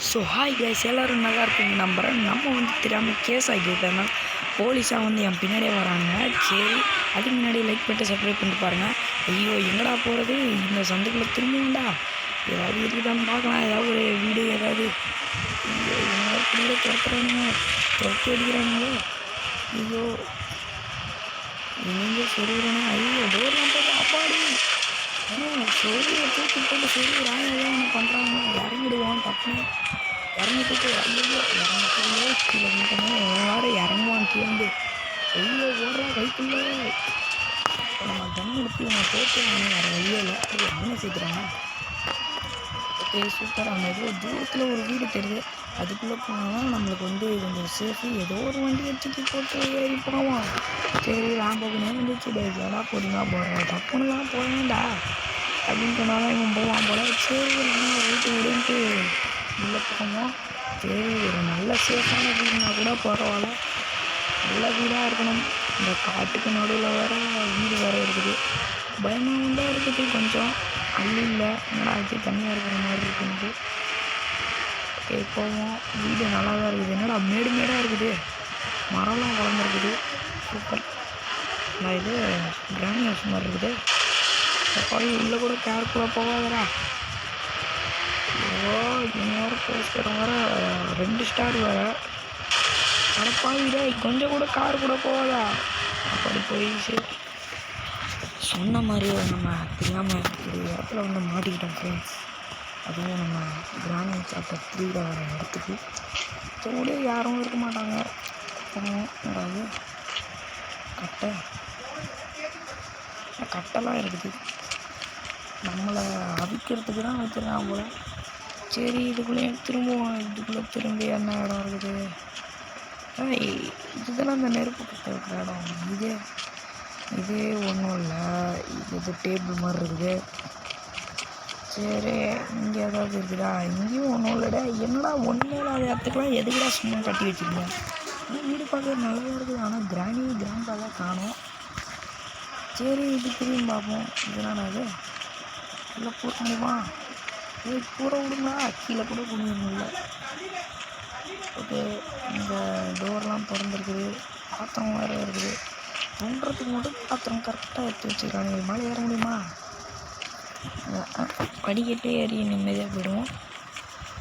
So hi guys, எல்லோரும் நல்லா இருப்பீங்க நம்புகிறேன். நம்ம தெரியாமல் கேஸ் ஆகிட்டோம்னா போலீஸாக என் பின்னாடியே வராங்க. சரி, அதுக்கு முன்னாடி லைக் பண்ணிட்டு சப்ஸ்கிரைப் பண்ணிட்டு பாருங்கள். ஐயோ எங்கடா போகிறது, இந்த சந்துக்குள்ளே திரும்புண்டா, ஏதாவது இருக்குதான்னு பார்க்கலாம். ஏதாவது ஒரு வீடு ஏதாவது பின்னாடி துரத்துறானுங்க, துரத்தி அடிக்கிறானுங்க. ஐயோ நீங்கள் சொல்லுறேன்னா ஐயோ டோர்லாம் போட்டு அப்பாடி சொல்லியை தூக்கி போட்டு சொல்லி ராயம் ஒன்று பண்ணுறாங்க. இறங்கிடுவான் தப்புன்னு இறங்கிட்டு ஐயோ இறங்கிட்டு கீழே மட்டுமே எல்லாரும் இறங்குவான் கீழே. ஐயோ ஓடுறா கைக்குள்ளே. இப்போ நம்ம கன் எடுத்து இவனை போட்டு அவனை வேறு வழியே இல்லை. என்ன சேர்க்குறாங்க. Okay super. அந்த ஏதோ தூரத்தில் ஒரு வீடு தெரியுது, அதுக்குள்ளே போனால் நம்மளுக்கு கொஞ்சம் சேஃபு. ஏதோ ஒரு வண்டியை தூக்கி போட்டு ஏறி போவான். சரி ராம்போக்குனே வந்துச்சு. ஏடா போடுங்க போகிறேன் தப்புன்னுலாம் போவேண்டா அப்படின்னு சொன்னாலும் இவன் போவான் போல. சரி நம்ம வீட்டு விடுன்ட்டு உள்ளே போவோம். சரி ஒரு நல்ல சேஃபான வீடுனா கூட பரவாயில்ல, நல்ல வீடாக இருக்கணும். இந்த காட்டுக்கு நடுவில் வேறு வீடு வேறு இருக்குது, பயமாக தான் இருக்குது. கொஞ்சம் அள்ளி இல்லை என்னடா ஆச்சு, தனியாக இருக்கிற மாதிரி இருக்குது. ஓகே போவோம். வீடு நல்லா தான் இருக்குது. என்னடா மேடு மேடாக இருக்குது, மரம்லாம் வளர்ந்துருக்குது. சூப்பர். நான் இது கிராமி ஹவுஸ் மாதிரி இருக்குது. பாவி உள்ளே கூட கேர்ஃபுல்லாக போகாதடா. ஓ இன்னொரு போஸ்டர் வேறு 2 ஸ்டார் வேறு. அட பாவிடா கொஞ்சம் கூட கார் கூட போகாதா. அப்படி போயிடுச்சு. சொன்ன மாதிரியே நம்ம தெரியாமல் ஒரு இடத்துல மாட்டிக்கிட்டோம் ஃப்ரெண்ட்ஸ். அதுவும் நம்ம கிராமி சாப்பிட்ட திருவிழா வர இடத்துக்கு. கூட யாரும் இருக்க மாட்டாங்க. அதாவது கட்டைலாம் இருக்குது, நம்மளை அவிக்கிறதுக்கு தான் வச்சுருக்கான் போல. சரி இதுக்குள்ளேயே திரும்புவோம். இதுக்குள்ளே திரும்பி என்ன இடம் இருக்குது. இதுதானே அந்த நெருப்பு கட்ட இருக்கிற இடம். இதே ஒன்றும் இல்லை, இது டேபிள் மாதிரி இருக்குது. சரி இங்கே ஏதாவது இருக்குதா, இங்கேயும் ஒன்றும் இல்லைடா. என்னடா ஒன்றுமே இல்லாத இடத்துக்குலாம் எதுக்குடா சும்மா கட்டி வச்சுருக்கேன். ஆனால் வீடு பார்க்க நல்லா இருக்குது, ஆனால் கிராண்டா தான் காணும். சரி இது திரும்பி பார்ப்போம். இதுதான் அது இல்லை பூர முடியுமா, பூர விடுங்களா, கீழே கூட குடிக்கணும்ல. ஓகே இந்த டோர்லாம் திறந்துருக்குது, பாத்திரம் வேறு இருக்குது. தோன்றதுக்கு மட்டும் பாத்திரம் கரெக்டாக எடுத்து வச்சுருக்காங்க. மேலே ஏற முடியுமா, படிக்கட்டே ஏறி நிம்மதியாக போயிடுவோம்.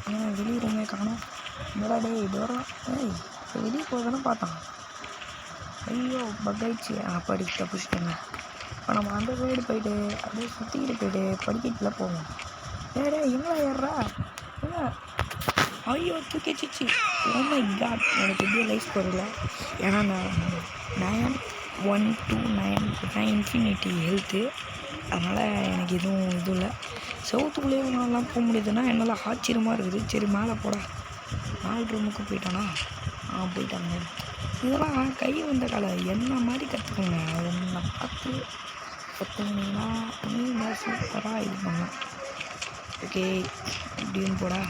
ஏன்னா வெளியே ரூமே காணும். என்னடா டே டோரம் இப்போ வெளியே போதானே பார்த்தான். ஐயோ பக்காயிடுச்சு. படிக்கிட்ட பிடிச்சிட்டேங்க. இப்போ நம்ம அந்த சைடு போயிட்டு அப்படியே சுற்றிக்கிட்டு போயிட்டு படிக்கட்டில் போவோம். ஏடே எங்கே ஏறுறா என்ன. ஐயோ தூக்கிச்சிச்சு. ஓமை காட், எனக்கு எப்படியோ லைஃப் போடல. ஏன்னா நான் 919 இன்ஃபினிட்டி ஹெல்த்து, அதனால் எனக்கு எதுவும் இது இல்லை. செவத்துக்குள்ளேயே உங்களாலாம் போக முடியுதுன்னா என்னால் ஆச்சரியமாக இருக்குது. சரி மேலே போட 4 ரூமுக்கு போயிட்டானா. போயிட்டாங்க. இதெல்லாம் கை வந்த கலை என்ன மாதிரி கற்றுக்கோங்க. என்னை பார்த்து கற்றுக்கினீங்கன்னா நீங்கள் சூப்பராக இது பண்ணலாம். ஓகே இப்படின்னு போடா.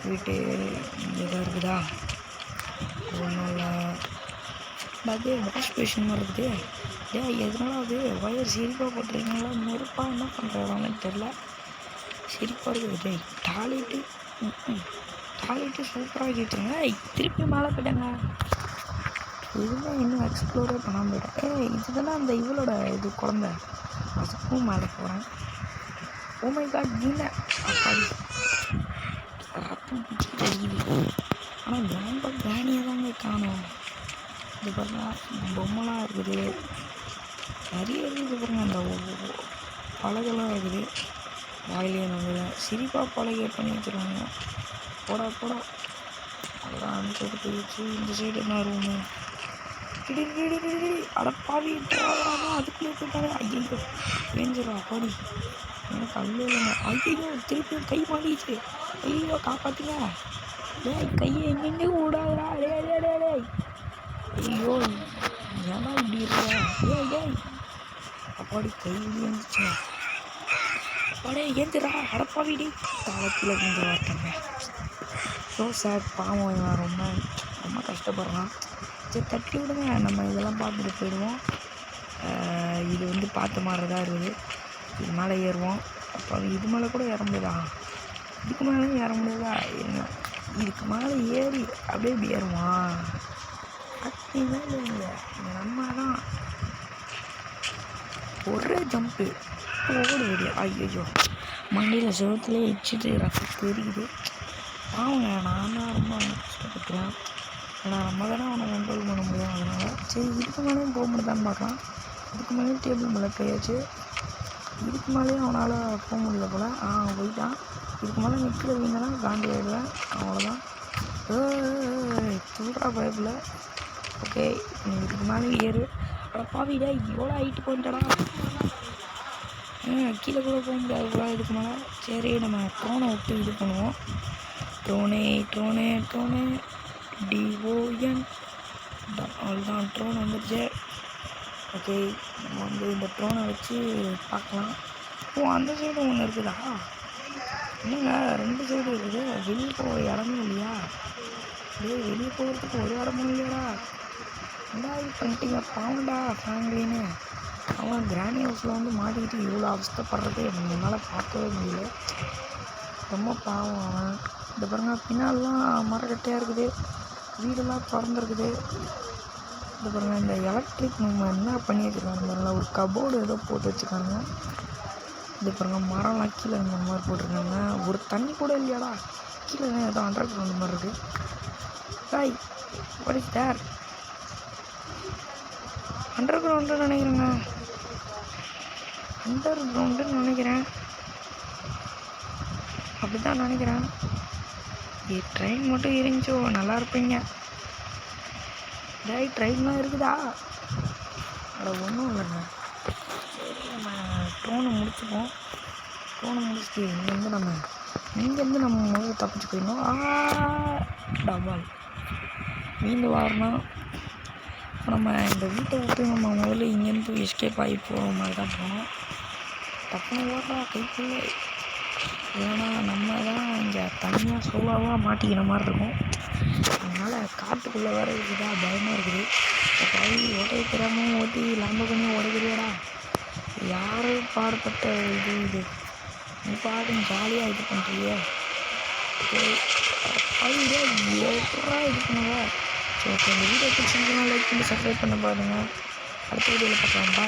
வீட்டு இதாக இருக்குதா, ஒன்றும் இல்லை. அது வாஷ் பேஷன் மாதிரி இருக்குது. எதனால அது வயர் சிரிப்பாக போட்டுருக்கீங்களா, நெருப்பாக என்ன பண்ணுற இடம்னு தெரில. சிரிப்பாக இருக்குது. டாய்லெட்டு சூப்பராக கேட்டுருங்க. திருப்பி மேலே போயிட்டாங்க. எதுவுமே இன்னும் எக்ஸ்ப்ளோரே பண்ணாமல் போயிட்டேன். இதுதானே அந்த இவளோட இது குழந்தை, அதுக்கும் மேலே போகிறேன். ஓமை காட் இல்லை அப்பாடி ரத்தம் பிடிச்சி தெரியுது. ஆனால் ரொம்ப கிராணியாக தாங்க காணும். இது பாருங்க பொம்மைலாம் இருக்குது, நிறைய இருக்குது பாருங்க. அந்த பலகெல்லாம் இருக்குது. வாயிலே நல்ல சிரிப்பாக பழகை பண்ணி வச்சுருவாங்க. போடா அதெல்லாம் அந்த சைடு போயிடுச்சு. இந்த சைடு என்ன ரூமு அடப்பாவி அதுக்குள்ளே போயிட்டாங்க. ஐயோ வேஞ்சிடும் அப்பாடி, எனக்கு அல்ல இல்லைங்க. ஐயோ திருப்பியும் கை மாட்டிச்சு. ஐயோ காப்பாற்றுங்க. கையை எங்கெங்கே விடாதா. ஐயோ ஏன்னா இப்படி இருக்கா. அப்பாடி கை எழுந்துச்சுங்க. அப்பாடே ஏந்திரா அடப்பாவிடி. காலத்தில் கொஞ்சம் வரட்டங்க. ஸோ சேட், பாவம் இவன் ரொம்ப கஷ்டப்படுறான். சரி தட்டி விடுங்க, நம்ம இதெல்லாம் பார்த்துட்டு போயிடுவோம். இது பார்த்த மாதிரி தான் இருக்குது. இது மேலே ஏறுவோம். அப்போ இது மேலே கூட ஏற முடியுதா. இதுக்கு மேலே ஏற முடியாதா என்ன? இதுக்கு மேலே ஏறி அப்படியே இப்படி ஏறுமா? அப்படி மேலே இல்லை, நம்ம தான் ஒரே ஜம்ப்பு ஓடுது. ஐயோ, மண்டியில் செவத்துலேயே இடிச்சிட்டு ரத்தம் தெரியுது. பாவங்க, நான் தான் ரொம்ப கஷ்டப்பட்டுறேன். ஏன்னா நம்ம தானே அவனை கண்ட்ரோல் பண்ண முடியும். அதனால் சரி, இதுக்கு மேலேயும் போக முடியுதான்னு பார்க்கலாம். இதுக்கு மேலேயும் டேபிள் மேலே போயாச்சு. இதுக்கு மேலேயும் அவனால் போக முடியல போல். போயிட்டான். இதுக்கு மேலே நிற்கல வீங்கன்னா காண்டி ஆகிடுவேன். அவ்வளோதான். சொல்கிறா பைப்பில். ஓகே, நீ இதுக்கு மேலே ஏறு. அட பாவிடா, எவ்வளோ ஹைட்டு போயிட்டடா. கீழே கூட போக முடியாது போல இதுக்கு மேலே. சரி, நம்ம ட்ரோனை விட்டு இது பண்ணுவோம். ட்ரோனே டிஓஎன் அவ்வளோதான். ட்ரோன் வந்துடுச்சு. ஓகே, நம்ம வந்து இந்த ட்ரோனை வச்சு பார்க்கலாம். அந்த சைடு ஒன்று இருக்குதா? என்னங்க 2 சைடு இருக்குது. வெளியே போக இடமே இல்லையா? வெளியே போகிறதுக்கு ஒரு இடமும் இல்லையாடா? என்ன இது பண்ணிட்டீங்க? பாவண்டா ஃபேமிலின்னு. அவன் கிராணி ஹவுஸில் வந்து மாட்டிக்கிட்டு இவ்வளோ அவஸ்தப்படுறது என்னால் பார்க்கவே முடியல. ரொம்ப பாவம் அவன். இந்த பாருங்க, பின்னாலெலாம் மரக்கட்டையாக இருக்குது. வீடெல்லாம் திறந்துருக்குது. இந்த பாருங்கள், இந்த எலக்ட்ரிக் நம்ம என்ன பண்ணி வச்சுருக்காங்க பாருங்களா, ஒரு கபோர்டு ஏதோ போட்டு வச்சுருக்காங்க. இந்த பாருங்கள், மரம்லாம் கீழே இந்த மாதிரி போட்டிருக்காங்க. ஒரு தண்ணி கூட இல்லையாடா? கீழே ஏதோ அண்டர் கிரவுண்ட் மாதிரி இருக்குது. Hi, what is there? அண்டர் கிரவுண்டுன்னு நினைக்கிறேங்க. அண்டர் கிரவுண்டுன்னு நினைக்கிறேன். அப்படி தான் நினைக்கிறேன். ட்ரெயின் மட்டும் இருந்துச்சோ நல்லா இருப்பீங்க. ட்ரெயின்லாம் இருக்குதா? அதை ஒன்றும் இல்லைங்க. சரி, நம்ம ட்ரோனை முடிச்சுப்போம். ட்ரோனை முடிச்சுட்டு இங்கேருந்து நம்ம முதல்ல தப்பிச்சு போயிடணும். டபால் மீண்டு வாரணும். இப்போ நம்ம இந்த வீட்டை விட்டு நம்ம முதல்ல இங்கேருந்து எஸ்கேப் ஆகி போகிற மாதிரி தான் போனோம். டக்குனு ஓடுறா கைக்குள்ளே. ஏன்னா நம்ம தான் இங்கே தனியாக சோலாவாக மாட்டிக்கிற மாதிரி இருக்கும். அதனால் காட்டுக்குள்ளே வேறு இருக்குதா, பயமாக இருக்குது. இப்போ பாதி ஓட்டை தெரியாமல் ஓட்டி லாம்பகனே உடைக்கிறியாடா? யார் பாடுபட்ட இது நீ பாடு ஜாலியாக இது பண்ணுறியே. பாதியா எப்படா இது பண்ணுவ? ஸோ இப்போ இந்த வீடியோ பிடிச்சிருந்தா லைக் பண்ணி சப்ஸ்கிரைப் பண்ண பாருங்கள். அடுத்த வீடியோவில் பார்க்கலாம். பாய்.